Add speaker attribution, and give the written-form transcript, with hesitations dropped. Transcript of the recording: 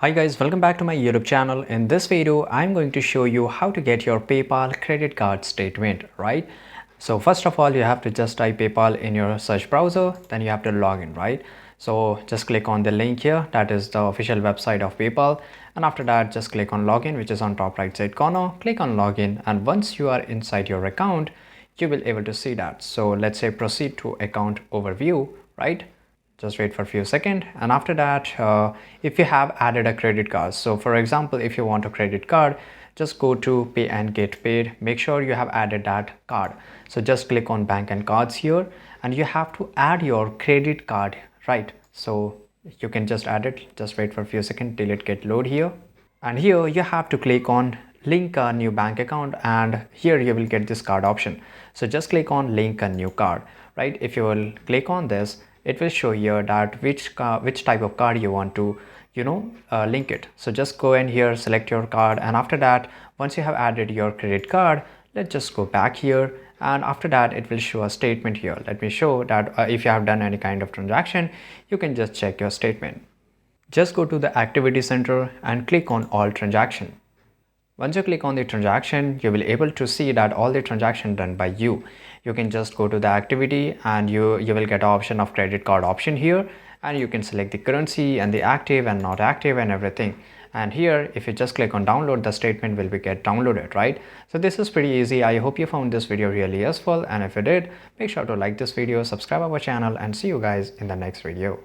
Speaker 1: Hi guys, welcome back to my YouTube channel. In this video, I'm going to show you how to get your PayPal credit card statement, right? So first of all, you have to just type PayPal in your search browser, then you have to log in, right? So just click on the link here, that is the official website of PayPal. And after that, just click on login, which is on top right side corner. Click on login, and once you are inside your account, you will able to see that. So let's say proceed to account overview, right? Just wait for a few seconds, and after that if you have added a credit card, so for example if you want a credit card, just go to pay and get paid, make sure you have added that card. So just click on bank and cards here, and you have to add your credit card, right? So you can just add it. Just wait for a few seconds till it get load here, and here you have to click on link a new bank account, and here you will get this card option. So just click on link a new card, right? If you will click on this, it will show here that which type of card you want to link it. So just go in here, select your card, and after that, once you have added your credit card, let's just go back here, and after that it will show a statement here. Let me show that if you have done any kind of transaction, you can just check your statement. Just go to the activity center and click on all transaction. Once you click on the transaction, you will able to see that all the transaction done by you. You can just go to the activity, and you will get option of credit card option here, and you can select the currency and the active and not active and everything. And here if you just click on download, the statement will be get downloaded, right? So this is pretty easy. I hope you found this video really useful, and if you did, make sure to like this video, subscribe our channel, and see you guys in the next video.